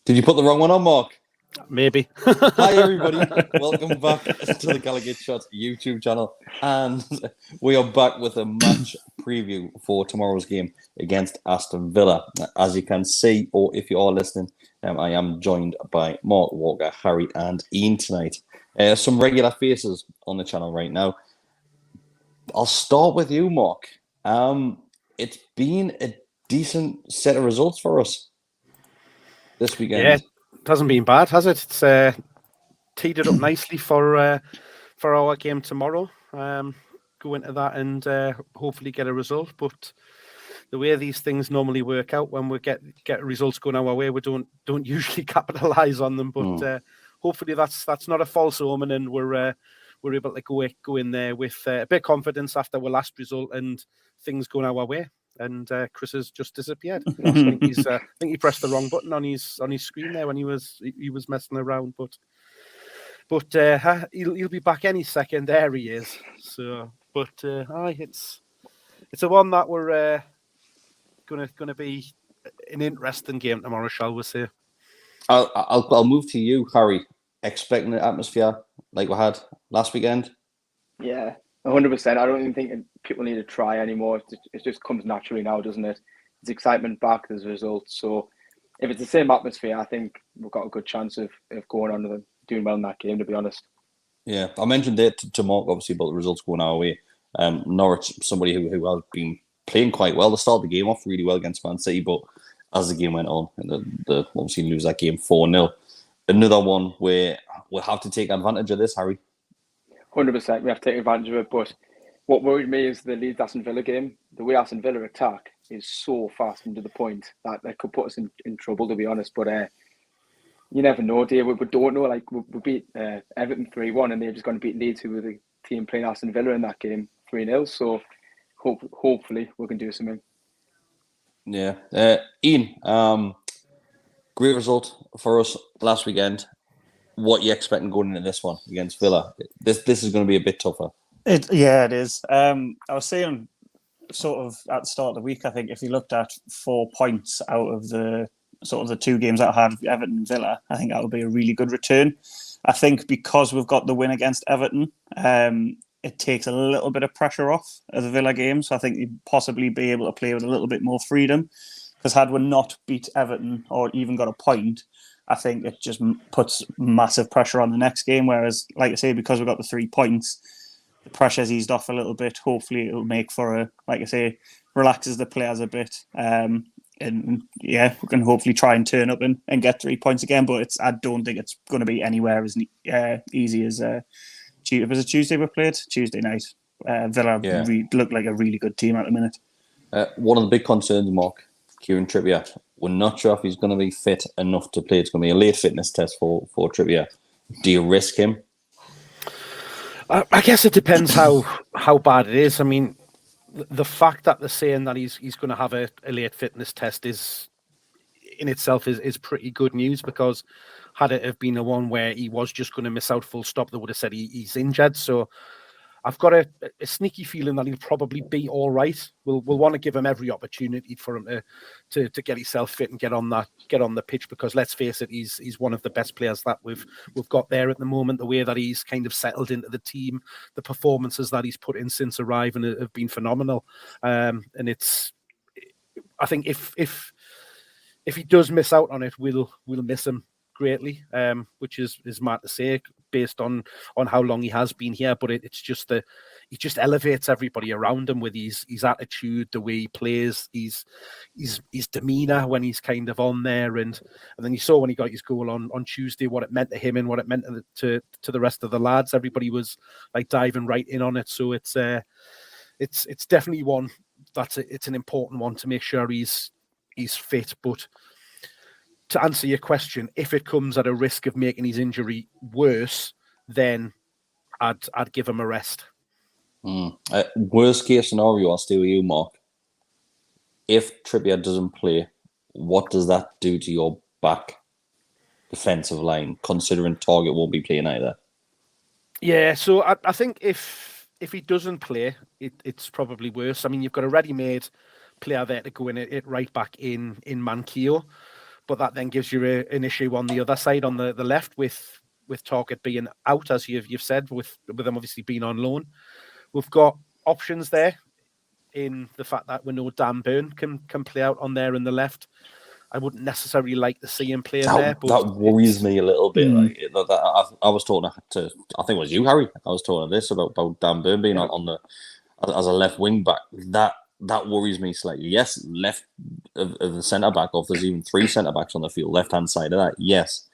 Did you put the wrong one on, Mark? Maybe. Hi, everybody. Welcome back to the GallowgateShots YouTube channel. And we are back with a match preview for tomorrow's game against Aston Villa. As you can see, or if you are listening, I am joined by Mark, Walker, Harry, and Iain tonight. Some regular faces on the channel right now. I'll start with you, Mark. It's been a decent set of results for us this weekend. Yeah, it hasn't been bad, has it? It's teed it up nicely for our game tomorrow. Go into that and hopefully get a result. But the way these things normally work out, when we get results going our way, we don't usually capitalise on them. But hopefully that's not a false omen, and we're able to go in there with a bit of confidence after our last result and things going our way. And Kris has just disappeared. I think he pressed the wrong button on his screen there when he was messing around. But he'll be back any second. There he is. So, but it's a one that we're gonna be an interesting game tomorrow, shall we say? I'll move to you, Harry. Expecting the atmosphere like we had last weekend. Yeah, 100%. I don't even think people need to try anymore. It just comes naturally now, doesn't it? There's excitement back, there's results. So if it's the same atmosphere, I think we've got a good chance of going on and doing well in that game, to be honest. Yeah, I mentioned it to Mark, obviously, about the results going our way. Norwich, somebody who has been playing quite well. They started the game off really well against Man City, but as the game went on, they obviously lose that game 4-0. Another one where we'll have to take advantage of this, Harry. 100%, we have to take advantage of it. But what worried me is the Leeds Aston Villa game. The way Aston Villa attack is so fast and to the point that could put us in trouble, to be honest. But you never know, dear. We don't know. Like we beat Everton 3-1, and they're just going to beat Leeds, who were the team playing Aston Villa in that game 3-0. So hopefully we can do something. Yeah, Iain. Great result for us last weekend. What are you expecting going into this one against Villa? This is going to be a bit tougher. It is. I was saying sort of at the start of the week, I think if you looked at 4 points out of the sort of the 2 games that I had, Everton and Villa, I think that would be a really good return. I think because we've got the win against Everton, it takes a little bit of pressure off of the Villa game. So I think you'd possibly be able to play with a little bit more freedom. Because had we not beat Everton or even got a point, I think it just puts massive pressure on the next game. Whereas, like I say, because we've got the 3 points, the pressure's eased off a little bit. Hopefully it'll make for relaxes the players a bit. And yeah, we can hopefully try and turn up and get 3 points again. But I don't think it's going to be anywhere as easy as was it Tuesday we played? Tuesday night. Villa look like a really good team at the minute. One of the big concerns, Mark, Kieran Trippier. We're not sure if he's going to be fit enough to play. It's going to be a late fitness test for Trippier. Do you risk him? I guess it depends how bad it is. I mean, the fact that they're saying that he's going to have a late fitness test is in itself is pretty good news, because had it have been a one where he was just going to miss out full stop, they would have said he's injured. So I've got a sneaky feeling that he'll probably be all right. We'll want to give him every opportunity for him to get himself fit and get on the pitch, because let's face it, he's one of the best players that we've got there at the moment. The way that he's kind of settled into the team, the performances that he's put in since arriving have been phenomenal. And I think if he does miss out on it, we'll miss him greatly, which is mad to say based on how long he has been here. But it's just he just elevates everybody around him with his attitude, the way he plays, his demeanour when he's kind of on there, and then you saw when he got his goal on Tuesday what it meant to him and what it meant to the rest of the lads. Everybody was like diving right in on it. So it's definitely one it's an important one to make sure he's fit. But to answer your question, if it comes at a risk of making his injury worse, then I'd give him a rest. Worst case scenario, I'll stay with you, Mark. If Trippier doesn't play, what does that do to your back defensive line, considering Target won't be playing either? Yeah, so I think if he doesn't play, it's probably worse. I mean, you've got a ready-made player there to go in it right back in Manquillo. but that then gives you an issue on the other side, on the left, with Target being out, as you've said, with them obviously being on loan. We've got options there in the fact that we know Dan Burn can play out on there in the left. I wouldn't necessarily like to see him playing there. But that worries me a little bit. Like I was talking to, I think it was you, Harry. I was talking this about Dan Burn being on the as a left wing back. That worries me slightly. Yes, left of the centre back, or if there's even 3 centre backs on the field, left hand side of that, yes,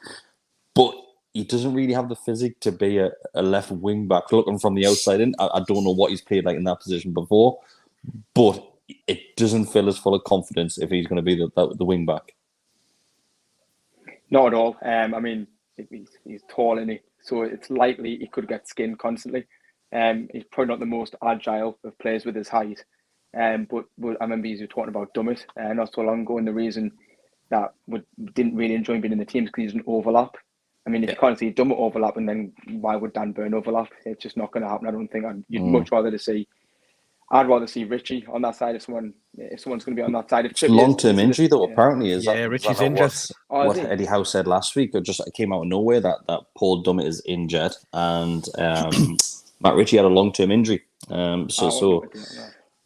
but he doesn't really have the physique to be a left wing back. Looking from the outside in, I don't know what he's played like in that position before, but it doesn't fill us full of confidence if he's going to be the wing back. Not at all. I mean, he's tall, isn't he? So it's likely he could get skinned constantly. He's probably not the most agile of players with his height. But I remember you were talking about Dummett not so long ago, and the reason that we didn't really enjoy being in the team is because he doesn't overlap. I mean, if you can't see Dummett overlap, and then why would Dan Burn overlap? It's just not going to happen. I don't think. You'd much rather see. I'd rather see Richie on that side if someone's going to be on that side. It's long-term injury, though. Apparently, is that Richie's injured. What Eddie Howe said last week? It just came out of nowhere that Paul Dummett is injured, and Matt Ritchie had a long-term injury. So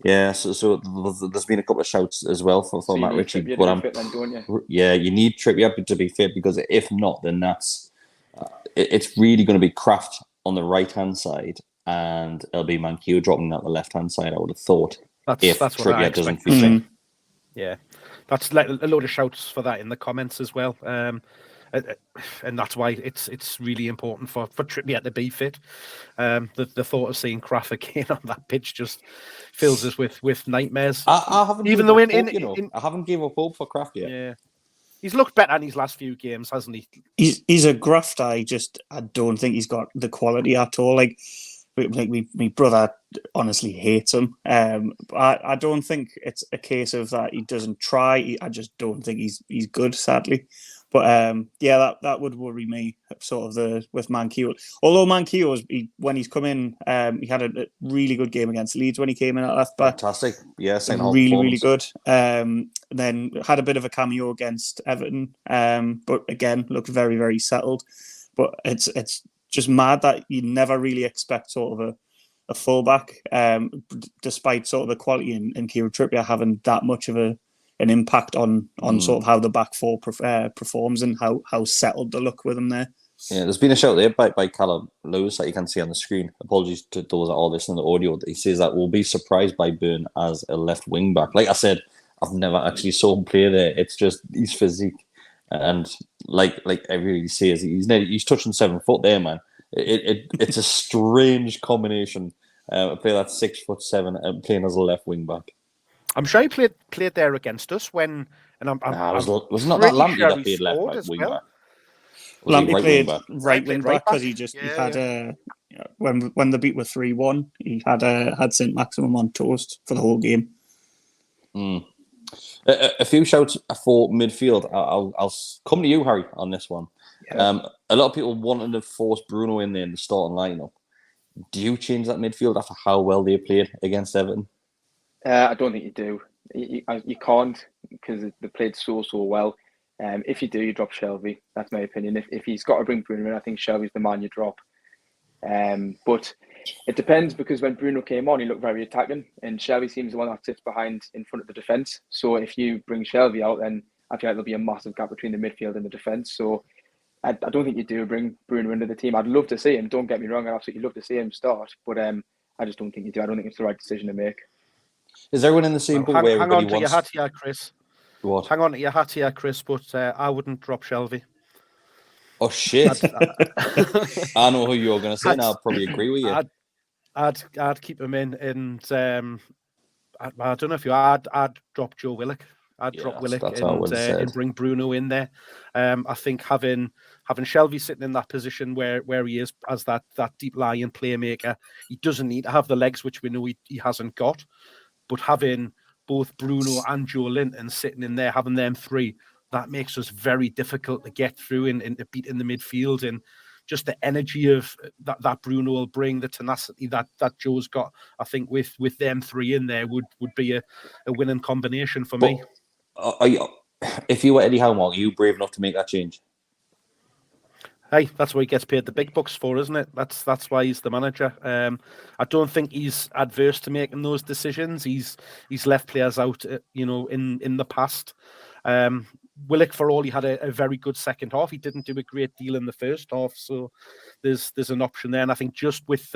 there's been a couple of shouts as well for Matt Ritchie. But you need Trippier to be fit, because if not, then it's really going to be Kraft on the right-hand side, and it'll be Manquillo dropping out the left-hand side, I would have thought. That's Trippier doesn't fit. Yeah, that's like a load of shouts for that in the comments as well. And that's why it's really important for Trippier to be fit. The thought of seeing Kraft again on that pitch just fills us with nightmares. I haven't given up hope for Kraft yet. Yeah, he's looked better in his last few games, hasn't he? He's a grafter. I don't think he's got the quality at all. Like my brother honestly hates him. I don't think it's a case of that he doesn't try. I just don't think he's good, sadly. But that would worry me, sort of with Manquillo. Although Manquillo, when he's come in, he had a really good game against Leeds when he came in at left back. Fantastic, yeah, really good. Then had a bit of a cameo against Everton, but again looked very, very settled. But it's just mad that you never really expect sort of a fullback, despite sort of the quality in Kieran Trippier having that much of an impact on sort of how the back four performs and how settled they look with him there. Yeah, there's been a shout there by Callum Lewis that you can see on the screen. Apologies to those that are listening to the audio. He says that we'll be surprised by Burn as a left wing back. Like I said, I've never actually saw him play there. It's just his physique, and like everybody says, he's touching 7 foot there, man. It's a strange combination. A player that's 6'7" and playing as a left wing back. I'm sure he played there against us when, and was not that Lampy that played left wing back. Lampy played right wing back because he had when the beat were 3-1, he had St. Maximum on toast for the whole game. A few shouts for midfield. I'll come to you, Harry, on this one. Yeah. A lot of people wanted to force Bruno in there in the starting lineup. Do you change that midfield after how well they played against Everton? I don't think you do. You can't, because they played so well. If you do, you drop Shelby. That's my opinion. If he's got to bring Bruno in, I think Shelby's the man you drop. But it depends, because when Bruno came on, he looked very attacking, and Shelby seems the one that sits behind in front of the defence. So if you bring Shelby out, then I feel like there'll be a massive gap between the midfield and the defence. So I don't think you do bring Bruno into the team. I'd love to see him. Don't get me wrong. I'd absolutely love to see him start. But I just don't think you do. I don't think it's the right decision to make. Is everyone in the same boat where everybody wants... Hang on to your hat here, Kris. What? Hang on to your hat here, Kris, but I wouldn't drop Shelby. Oh, shit. I know who you're going to say, and I'll probably agree with you. I'd keep him in, and I don't know if I'd drop Joe Willock. I'd drop Willock and bring Bruno in there. I think having Shelby sitting in that position where he is as that deep lying playmaker, he doesn't need to have the legs, which we know he hasn't got. But having both Bruno and Joe Linton sitting in there, having them three, that makes us very difficult to get through and to beat in the midfield. And just the energy of that Bruno will bring, the tenacity that Joe's got, I think with them three in there would be a winning combination for me. if you were Eddie Howe, Mark, are you brave enough to make that change? Hey, that's what he gets paid the big bucks for, isn't it? That's why he's the manager. I don't think he's adverse to making those decisions. He's left players out, in the past. Willock, for all he had a very good second half, he didn't do a great deal in the first half. So there's an option there, and I think just with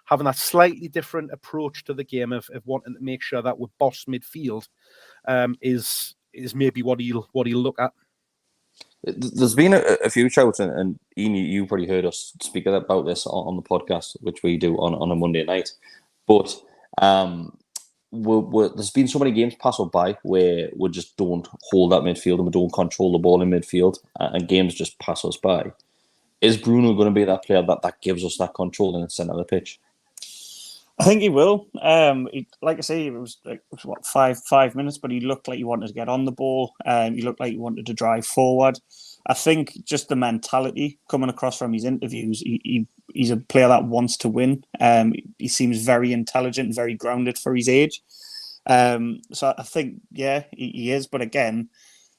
having that slightly different approach to the game of wanting to make sure that we're boss midfield, is maybe what he'll look at. There's been a few shouts, and Ian, you probably heard us speak about this on the podcast, which we do on a Monday night. But there's been so many games pass us by where we just don't hold that midfield and we don't control the ball in midfield, and games just pass us by. Is Bruno going to be that player that gives us that control in the centre of the pitch? I think he will. Like I say, it was what, 5 minutes, but he looked like he wanted to get on the ball. He looked like he wanted to drive forward. I think just the mentality coming across from his interviews, he's a player that wants to win. He seems very intelligent, very grounded for his age. So I think, yeah, he is. But again,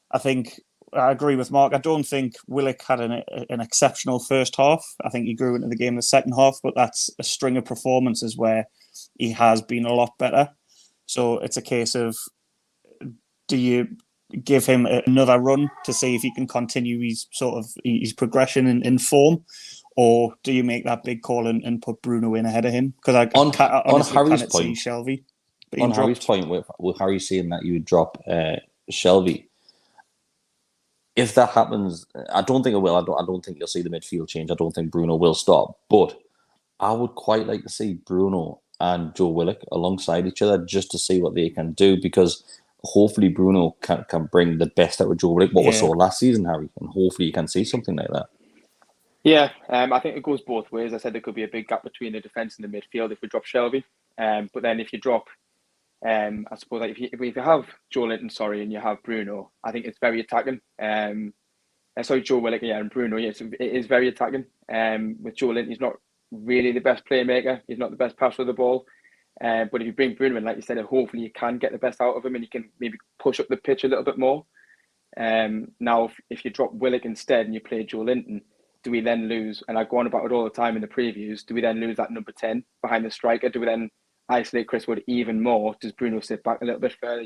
I think I agree with Mark. I don't think Willock had an exceptional first half. I think he grew into the game in the second half, but that's a string of performances where he has been a lot better. So it's a case of, do you give him another run to see if he can continue his progression in form, or do you make that big call and put Bruno in ahead of him? Because I honestly can't see Shelvey. On Harry's point, with Harry saying that you would drop Shelvey, if that happens, I don't think it will. I don't think you'll see the midfield change. I don't think Bruno will stop. But I would quite like to see Bruno and Joe Willock alongside each other just to see what they can do, because hopefully Bruno can bring the best out of Joe Willock, what we saw last season, Harry, and hopefully you can see something like that. Yeah, I think it goes both ways. I said there could be a big gap between the defence and the midfield if we drop Shelvey. But then if you drop, I suppose like if you have Joe Linton, and you have Bruno, I think it's very attacking. Joe Willock, and Bruno, it is very attacking. With Joe Linton, he's not really the best playmaker. He's not the best passer of the ball. But if you bring Bruno in, like you said, hopefully you can get the best out of him and you can maybe push up the pitch a little bit more. Now, if you drop Willock instead and you play Joe Linton, do we then lose, and I go on about it all the time in the previews, do we then lose that number 10 behind the striker? Do we then isolate Kris Wood even more? Does Bruno sit back a little bit further?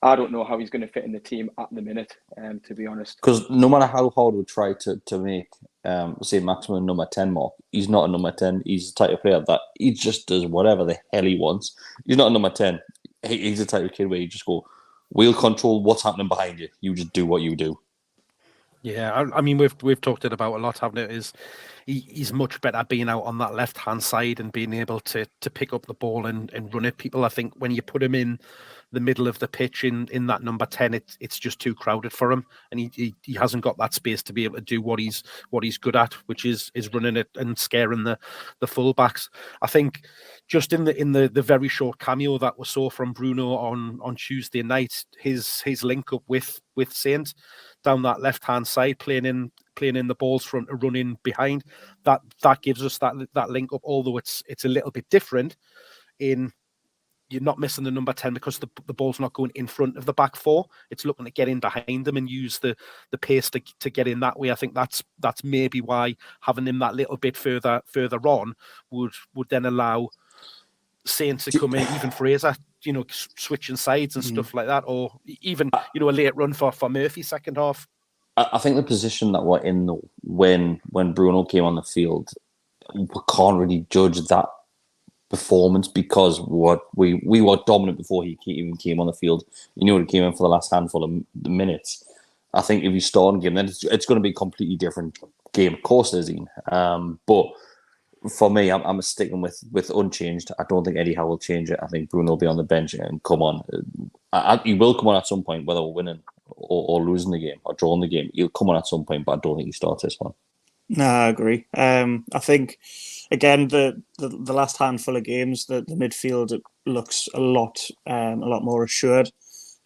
I don't know how he's going to fit in the team at the minute, to be honest. Because no matter how hard we try to make, say, maximum number 10 Mark, he's not a number 10. He's the type of player that he just does whatever the hell he wants. He's not a number 10. He's the type of kid where you just go, we'll control what's happening behind you. You just do what you do. Yeah, I mean, we've talked it about a lot, haven't it? He's much better being out on that left-hand side and being able to pick up the ball and run at people. I think when you put him in the middle of the pitch in that number 10, it's just too crowded for him, and he hasn't got that space to be able to do what he's good at, which is running it and scaring the fullbacks. I think just in the very short cameo that we saw from Bruno on Tuesday night, his link up with Saint down that left hand side, playing in the balls from running behind, that gives us that link up, although it's a little bit different in you're not missing the number 10 because the ball's not going in front of the back four. It's looking to get in behind them and use the pace to get in that way. I think that's maybe why having him that little bit further on would then allow Saint to come in, even Fraser, switching sides and stuff like that, or even a late run for Murphy second half. I think the position that we're in though, when Bruno came on the field, we can't really judge that performance because we were dominant before he even came on the field. He came in for the last handful of minutes. I think if you start a game, then it's going to be a completely different game. Of course, there's but for me, I'm sticking with unchanged. I don't think Eddie Howe will change it. I think Bruno will be on the bench and come on. He will come on at some point, whether we're winning or losing the game or drawing the game. He'll come on at some point, but I don't think he starts this one. No, I agree. I think, again, the last handful of games, the midfield looks a lot more assured.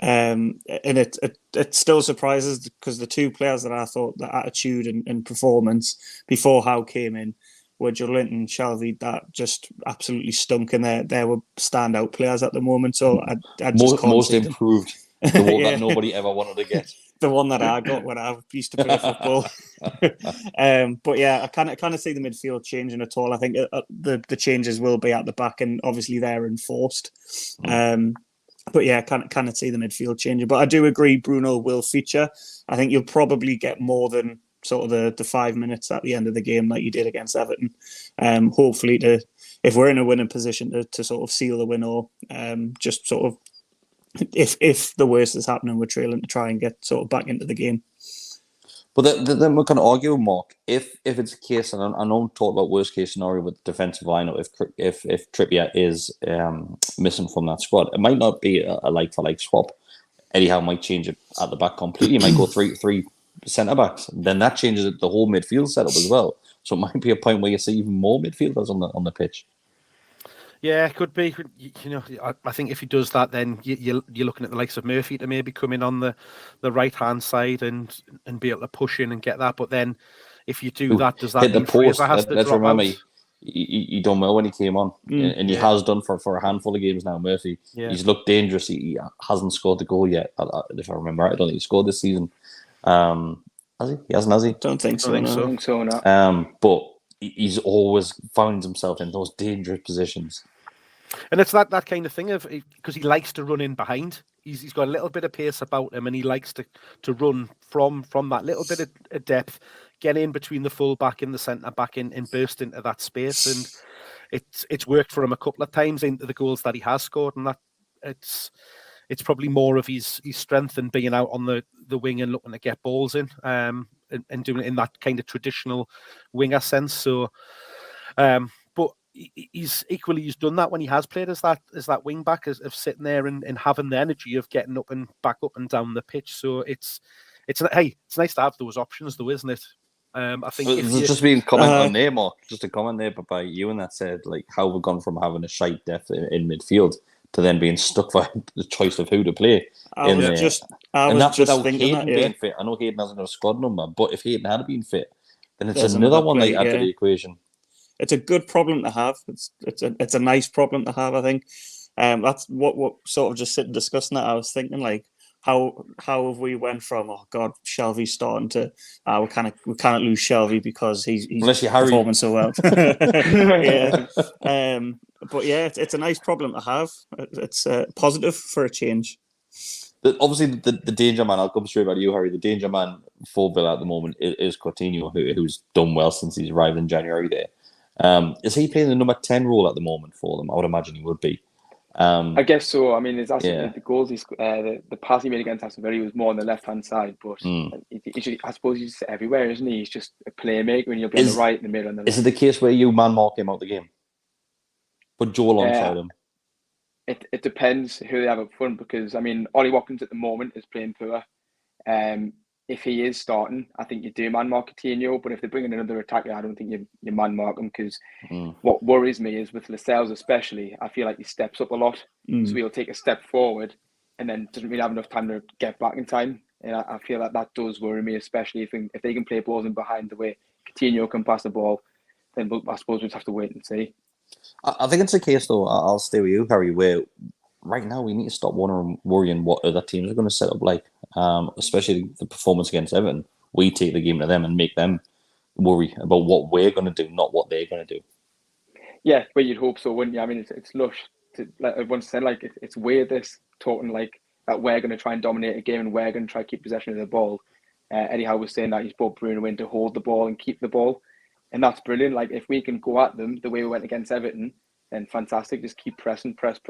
And it still surprises because the two players that I thought the attitude and performance before Howe came in were Joe Linton and Shelvey, that just absolutely stunk, and they were standout players at the moment. So I just can't most see improved. The one that nobody ever wanted to get. The one that I got when I used to play football. But yeah, I can't see the midfield changing at all. I think the changes will be at the back, and obviously they're enforced. But yeah, can't see the midfield changing. But I do agree Bruno will feature. I think you'll probably get more than sort of the 5 minutes at the end of the game like you did against Everton. Hopefully, if we're in a winning position to sort of seal the win, or just sort of if the worst is happening, we're trailing to try and get sort of back into the game. But then we're going to argue, Mark, if it's a case, and I know I'm talking about worst case scenario with the defensive lineup, if Trippier is missing from that squad, it might not be a like for like swap. Eddie Howe might change it at the back completely. He might go three centre backs. Then that changes the whole midfield setup as well. So it might be a point where you see even more midfielders on the pitch. Yeah, it could be. You know, I think if he does that, then you're looking at the likes of Murphy to maybe come in on the right hand side and be able to push in and get that. But then, if you do that, does that hit the mean post? Fraser has to Let's drop remember, out? he done well when he came on, and he has done for a handful of games now. Murphy, he's looked dangerous. He hasn't scored the goal yet, if I remember right. I don't think he scored this season. Has he? He hasn't, has he? Don't think so. I don't think so. No. But he's always found himself in those dangerous positions. And it's that kind of thing of because he likes to run in behind. He's got a little bit of pace about him, and he likes to run from that little bit of depth, get in between the full back and the centre back and burst into that space. And it's worked for him a couple of times into the goals that he has scored, and that it's probably more of his strength than being out on the wing and looking to get balls in, and doing it in that kind of traditional winger sense. So, but he's done that when he has played as that wing back, of sitting there and having the energy of getting up and back up and down the pitch. So it's nice to have those options, though, isn't it? I think just being comment on there, Mark. Just a comment there by you, and that said like how we've gone from having a shite depth in midfield to then being stuck by the choice of who to play. And that's without Hayden being fit. I know Hayden hasn't got a squad number, but if Hayden had been fit, then it's another one they add to the equation. It's a good problem to have. It's a nice problem to have, I think. That's what sort of just sitting discussing that. I was thinking like how have we went from Shelvey's starting to we can't lose Shelvey because he's performing so well. Yeah. But yeah, it's a nice problem to have. It's positive for a change. Obviously, the danger man, I'll come straight back to you, Harry. The danger man for Villa at the moment is Coutinho, who's done well since he's arrived in January there. Is he playing the number 10 role at the moment for them? I would imagine he would be. I guess so. I mean, the goals, the pass he made against Aston Villa was more on the left-hand side, but I suppose he's everywhere, isn't he? He's just a playmaker, and he'll be on the right, in the middle, and the left. Is it the case where you man-mark him out the game? Put Joel alongside him? It depends who they have up front, because, I mean, Ollie Watkins at the moment is playing poor. If he is starting, I think you do man-mark Coutinho, but if they bring in another attacker, I don't think you man-mark him, because what worries me is with Lascelles especially, I feel like he steps up a lot, so he'll take a step forward and then doesn't really have enough time to get back in time. And I feel like that does worry me, especially if they can play balls in behind the way Coutinho can pass the ball, then I suppose we'll just have to wait and see. I think it's a case, though, I'll stay with you, Harry, where right now we need to stop worrying what other teams are going to set up like, especially the performance against Everton. We take the game to them and make them worry about what we're going to do, not what they're going to do. Yeah, but you'd hope so, wouldn't you? I mean, it's lush. Like everyone said, like it's weird this talking like that we're going to try and dominate a game and we're going to try to keep possession of the ball. Eddie Howe was saying that he's brought Bruno in to hold the ball and keep the ball. And that's brilliant. Like, if we can go at them the way we went against Everton, then fantastic. Just keep pressing, press.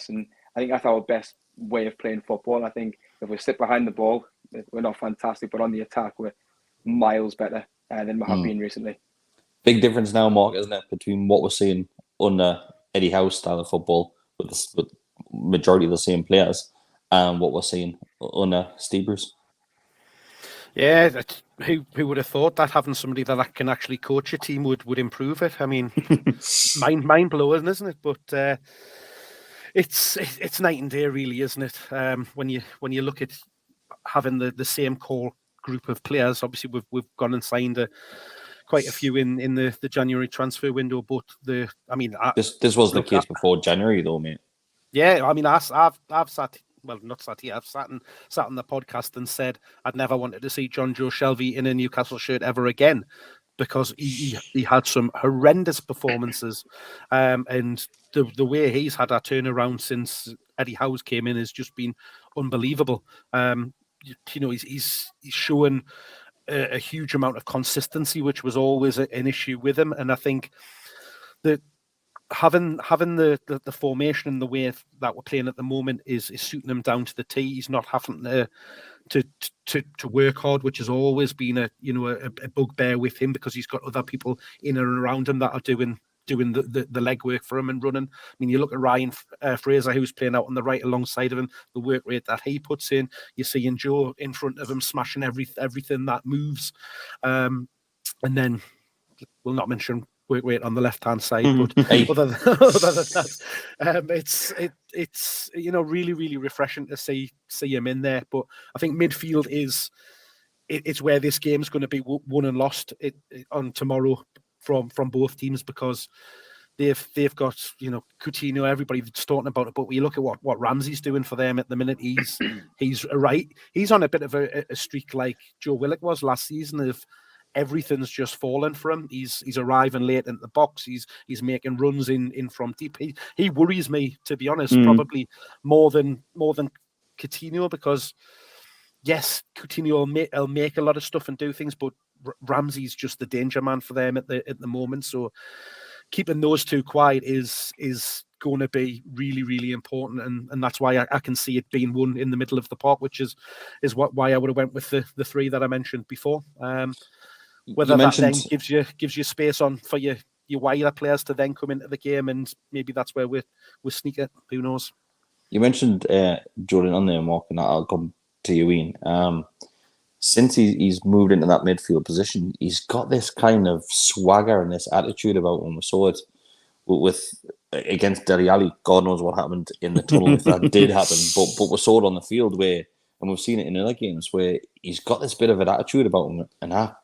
And I think that's our best way of playing football. I think if we sit behind the ball, we're not fantastic, but on the attack, we're miles better than we have been recently. Big difference now, Mark, isn't it, between what we're seeing under Eddie Howe's style of football with majority of the same players and what we're seeing under Steve Bruce? Yeah, who would have thought that having somebody that can actually coach a team would improve it? I mean, mind blowing, isn't it? But it's night and day, really, isn't it? When you look at having the same core group of players, obviously we've gone and signed quite a few in the January transfer window. But this was the case before January, though, mate. Yeah, I mean, I've sat well, not sat here, I've sat on the podcast and said I'd never wanted to see John Joe Shelby in a Newcastle shirt ever again, because he had some horrendous performances, and the way he's had a turnaround since Eddie Howe came in has just been unbelievable. He's showing a huge amount of consistency, which was always an issue with him, and I think that having the formation and the way that we're playing at the moment is suiting him down to the T. He's not having to work hard, which has always been a bugbear with him, because he's got other people in and around him that are doing the legwork for him and running. I mean, you look at Ryan Fraser, who's playing out on the right alongside of him, the work rate that he puts in. You're seeing Joe in front of him smashing everything that moves. And then we'll not mention work rate on the left-hand side, but other than that, it's really, really refreshing to see him in there. But I think midfield it's where this game's going to be won and lost on tomorrow from both teams, because they've got Coutinho, everybody that's talking about it. But when you look at what Ramsey's doing for them at the minute, he's right. He's on a bit of a streak like Joe Willock was last season. If everything's just fallen for him, he's arriving late in the box. He's making runs in from deep. He worries me, to be honest, probably more than Coutinho, because yes, Coutinho will make a lot of stuff and do things, but Ramsey's just the danger man for them at the moment. So keeping those two quiet is going to be really, really important, and that's why I can see it being won in the middle of the park, which is why I would have went with the three that I mentioned before. Whether that then gives you space on for your wider players to then come into the game, and maybe that's where we sneak it. Who knows? You mentioned Jordan on there, Mark, and I'll come to you, Iain. Since he's moved into that midfield position, he's got this kind of swagger and this attitude about him. We saw it against Dele Alli. God knows what happened in the tunnel if that did happen, but we saw it on the field and we've seen it in other games where he's got this bit of an attitude about him, and I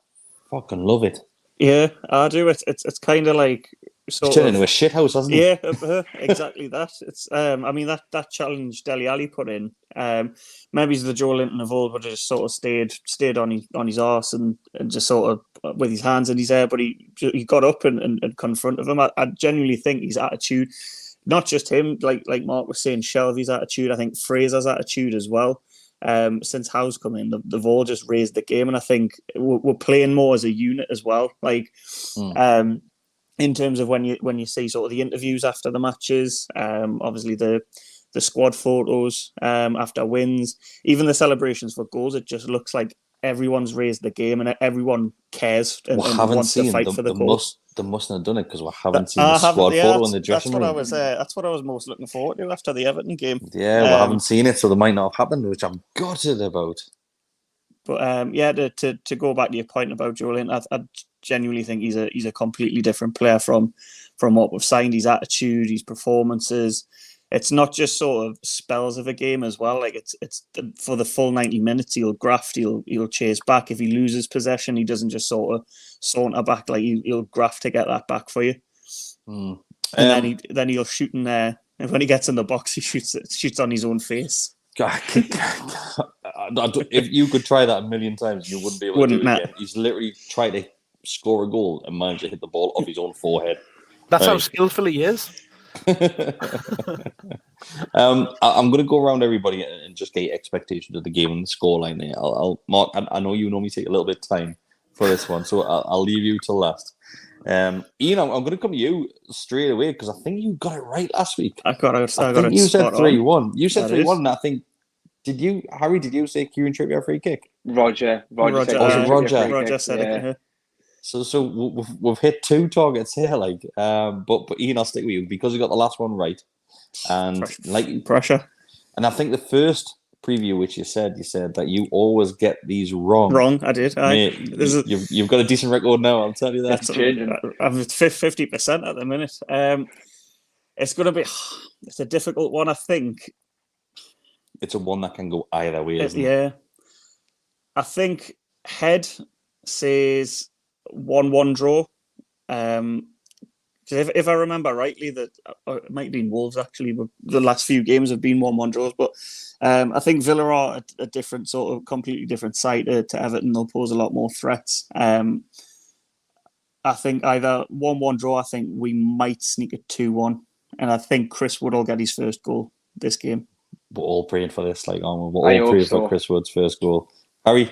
fucking love it. Yeah, I do. It's kind of like He's turned into a shithouse, hasn't he? Yeah, exactly that. It's I mean that challenge Dele Alli put in. Maybe the Joe Linton of old would have just sort of stayed on his arse and just sort of with his hands in his hair, but he got up and confronted him. I genuinely think his attitude, not just him, like Mark was saying, Shelby's attitude. I think Fraser's attitude as well. Since Howe's come in, they've all just raised the game, and I think we're playing more as a unit as well. In terms of when you see sort of the interviews after the matches, obviously the squad photos after wins, even the celebrations for goals, it just looks like everyone's raised the game and everyone cares and wants to fight for the cause. They mustn't have done it because we haven't seen the squad photo in the dressing room. That's what I was most looking forward to after the Everton game. Yeah, we haven't seen it, so they might not have happened, which I'm gutted about. But to go back to your point about Julian, I genuinely think he's a completely different player from what we've signed. His attitude, his performances. It's not just sort of spells of a game as well. Like it's for the full 90 minutes. He'll graft. He'll chase back. If he loses possession, he doesn't just sort of saunter back. Like he'll graft to get that back for you. And then he'll shoot in there. And when he gets in the box, he shoots on his own face. If you could try that a million times, you wouldn't be able to do it again. He's literally tried to score a goal and managed to hit the ball off his own forehead. That's how skillful he is. I'm going to go around everybody and just get expectations of the game and the scoreline there. Mark, I know you normally take a little bit of time for this one, so I'll leave you till last. Iain, I'm going to come to you straight away because I think you got it right last week. I got it. You said 3-1. You said 3-1, and I think Harry? Did you say Kieran Trippier free kick? Roger said it. So we've hit two targets here, but Iain, I'll stick with you because you got the last one right, and pressure. And I think the first preview, which you said that you always get these wrong. Wrong, I did. Mate, you've got a decent record now. I'll tell you that. I'm at 50% at the minute. It's going to be. It's a difficult one, I think. It's a one that can go either way, isn't it? I think head says 1-1 draw. Because If I remember rightly, that it might have been Wolves actually, but the last few games have been 1-1 draws. But I think Villa are a different sort of, completely different side to Everton. They'll pose a lot more threats. I think either 1-1 draw. I think we might sneak a 2-1, and I think Kris Wood will get his first goal this game. We're all praying for this. We're I all hope praying so. for Kris Wood's first goal. Harry,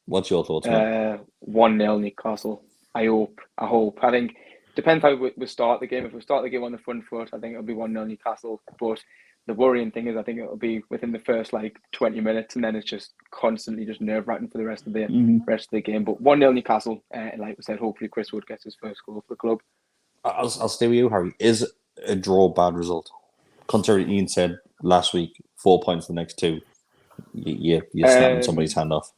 what's your thoughts on it? 1-0 Newcastle. I hope. I think depends how we start the game. If we start the game on the front foot, I think it'll be 1-0 Newcastle. But the worrying thing is, I think it'll be within the first 20 minutes, and then it's just constantly just nerve-wracking for the rest of the game. But 1-0 Newcastle, like we said, hopefully Kris Wood gets his first goal for the club. I'll stay with you, Harry. Is a draw a bad result? Considering Iain said last week, 4 points the next two, you're snapping somebody's hand off.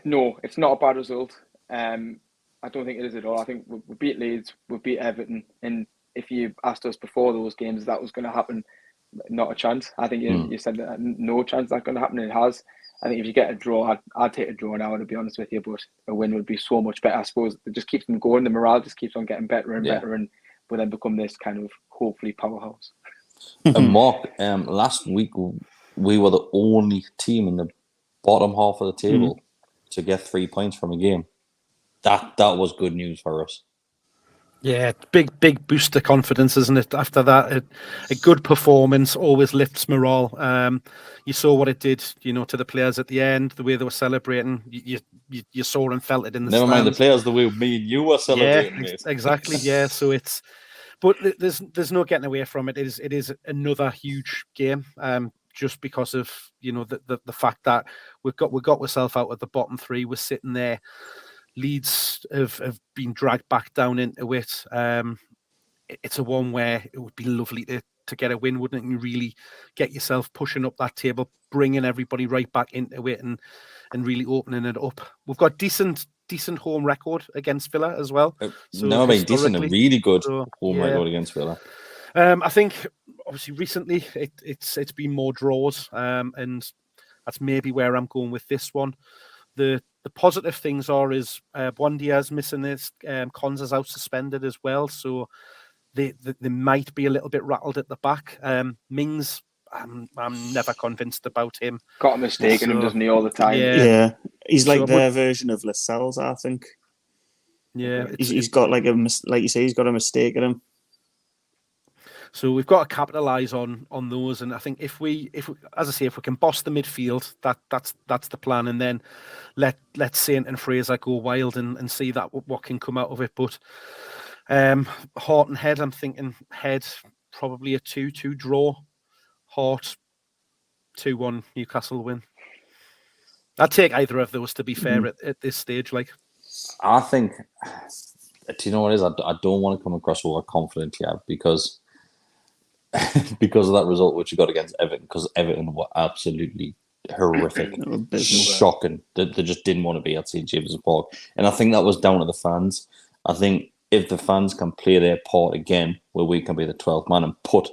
No, it's not a bad result. I don't think it is at all. I think we beat Leeds, we beat Everton, and if you asked us before those games that was going to happen, not a chance. I think you said that no chance that's going to happen, and it has. I think if you get a draw, I'd take a draw now, to be honest with you, but a win would be so much better. I suppose it just keeps them going, the morale just keeps on getting better and better, and will then become this kind of, hopefully, powerhouse. And Mark, last week we were the only team in the bottom half of the table to get 3 points from a game. That was good news for us. Yeah, big boost of confidence, isn't it? After that, a good performance always lifts morale. You saw what it did, to the players at the end, the way they were celebrating. You saw and felt it in the Never stands. mind the players, the way me and you were celebrating. Yeah, exactly. Yeah, so but there's no getting away from it. It is another huge game. Just because of the fact that we got ourselves out at the bottom three, we're sitting there. Leeds have been dragged back down into it. It's a one where it would be lovely to get a win, wouldn't it? And really get yourself pushing up that table, bringing everybody right back into it, and really opening it up. We've got decent home record against Villa as well. Decent, a really good home record against Villa. I think obviously recently it's been more draws, and that's maybe where I'm going with this one. The positive things is Buendia's missing this. Konsa's out suspended as well, so they might be a little bit rattled at the back. Mings, I'm never convinced about him. Got a mistake in him, doesn't he, all the time? Yeah. He's like their version of Lascelles, I think. Yeah, he's got like you say, he's got a mistake in him. So we've got to capitalise on those, and I think if we can boss the midfield, that's the plan, and then let Saint and Fraser go wild and see that what can come out of it. But Heart and Head, I'm thinking Head probably a 2-2 draw, Heart 2-1 Newcastle win. I'd take either of those, to be fair, at this stage. I think, do you know what it is? I don't want to come across overconfident here because of that result which you got against Everton, because Everton were absolutely horrific, shocking. They just didn't want to be at St James's Park, and I think that was down to the fans. I think if the fans can play their part again, where we can be the 12th man and put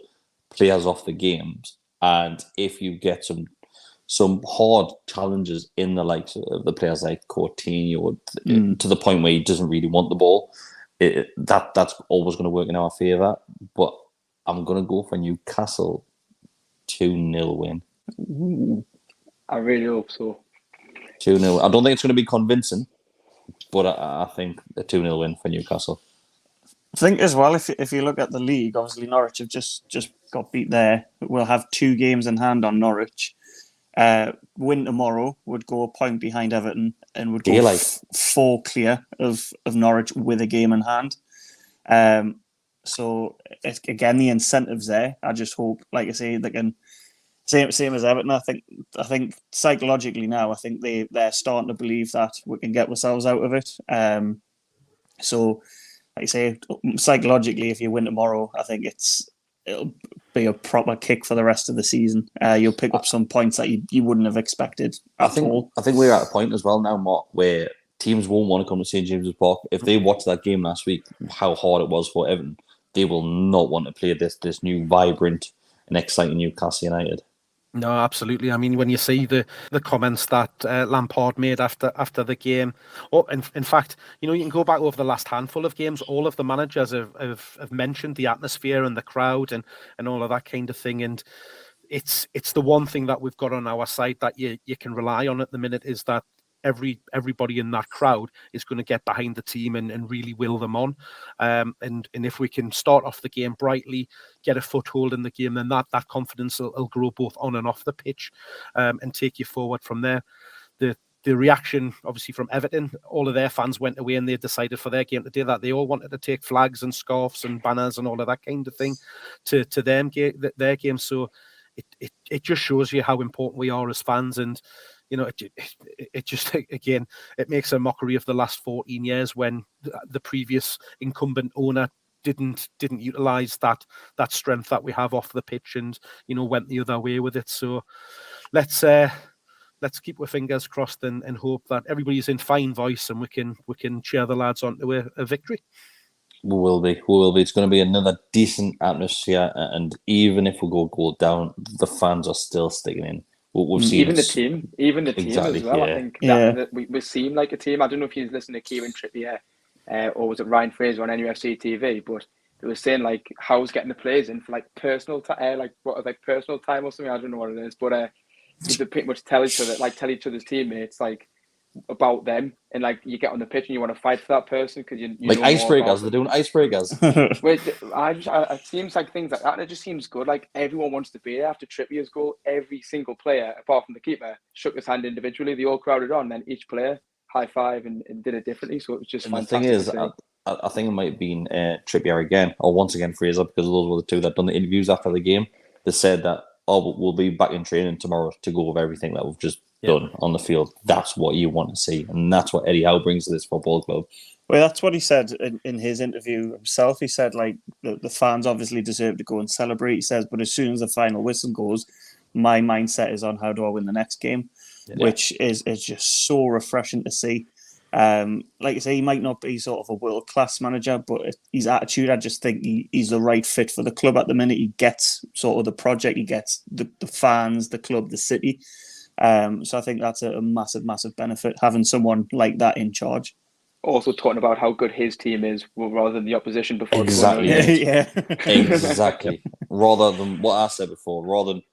players off the games, and if you get some hard challenges in the likes of the players like Coutinho, to the point where he doesn't really want the ball, that's always going to work in our favour. But I'm going to go for Newcastle 2-0 win. Ooh, I really hope so. 2-0. I don't think it's going to be convincing, but I think a 2-0 win for Newcastle. I think as well, if you look at the league, obviously Norwich have just got beat there. We'll have 2 games in hand on Norwich. Win tomorrow would go a point behind Everton and would go 4 clear of Norwich with a game in hand. So again, the incentives there. I just hope, like I say, they can same as Everton. I think psychologically now, I think they're starting to believe that we can get ourselves out of it. So, like I say, psychologically, if you win tomorrow, I think it'll be a proper kick for the rest of the season. You'll pick up some points that you wouldn't have expected at all. I think we're at a point as well now, Mark, where teams won't want to come to St James's Park. If they watched that game last week, how hard it was for Everton, they will not want to play this new vibrant and exciting Newcastle United. No, absolutely. I mean, when you see the comments that Lampard made after the game, in fact, you can go back over the last handful of games. All of the managers have mentioned the atmosphere and the crowd and all of that kind of thing. And it's the one thing that we've got on our side that you can rely on at the minute is that everybody in that crowd is going to get behind the team and really will them on. And if we can start off the game brightly, get a foothold in the game, then that confidence will grow both on and off the pitch, and take you forward from there. The reaction, obviously, from Everton, all of their fans went away and they decided for their game today that they all wanted to take flags and scarves and banners and all of that kind of thing to their game. So it just shows you how important we are as fans. And it just, again, it makes a mockery of the last 14 years when the previous incumbent owner didn't utilize that strength that we have off the pitch and went the other way with it. So let's keep our fingers crossed and hope that everybody's in fine voice and we can cheer the lads on to a victory. We will be. It's going to be another decent atmosphere, and even if we go down, the fans are still sticking in. We've seen even the team exactly, as well. Yeah. I think that we seem like a team. I don't know if you listened to Kieran Trippier or was it Ryan Fraser on NUFC TV, but they were saying like Howe's getting the players in for like personal time, personal time or something. I don't know what it is, but they pretty much tell each other's teammates like about them, and like you get on the pitch and you want to fight for that person because you like icebreakers. They're doing icebreakers. It seems like things like that, and it just seems good. Like everyone wants to be there after Trippier's goal. Every single player, apart from the keeper, shook his hand individually. They all crowded on, then each player high five and did it differently. So it was just and fantastic. The thing is, I think it might have been Trippier again, or once again Fraser, because those were the two that done the interviews after the game. They said that, we'll be back in training tomorrow to go over everything that we've just done on the field. That's what you want to see, and that's what Eddie Howe brings to this football club. Well, that's what he said in his interview himself. He said, like, the fans obviously deserve to go and celebrate, he says, but as soon as the final whistle goes, my mindset is on how do I win the next game, which is just so refreshing to see. Like I say, he might not be sort of a world-class manager, but his attitude, I just think he's the right fit for the club at the minute. He gets sort of the project, he gets the fans, the club, the city. So I think that's a massive, massive benefit, having someone like that in charge. Also talking about how good his team is rather than the opposition before. Exactly. Exactly. Rather than what I said before, rather than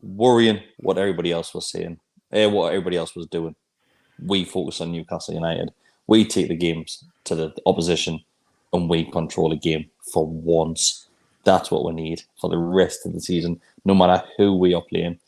worrying what everybody else was saying, what everybody else was doing. We focus on Newcastle United. We take the games to the opposition and we control the game for once. That's what we need for the rest of the season, no matter who we are playing.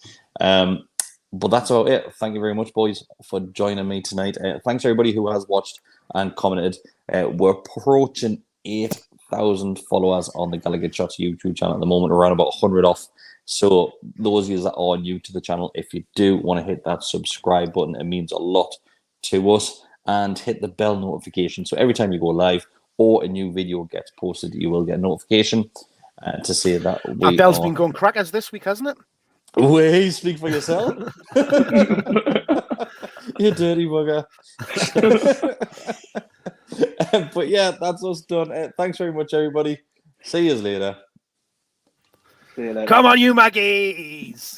But that's about it. Thank you very much, boys, for joining me tonight. Thanks everybody who has watched and commented. We're approaching 8,000 followers on the GallowgateShots YouTube channel at the moment, around about 100 off. So those of you that are new to the channel, if you do want to hit that subscribe button, it means a lot to us, and hit the bell notification. So every time you go live or a new video gets posted, you will get a notification to say that our bell's been going crackers this week, hasn't it? Wait, speak for yourself. You dirty bugger. But yeah, that's us done. Thanks very much, everybody. See you later. See you later. Come on, you Maggies!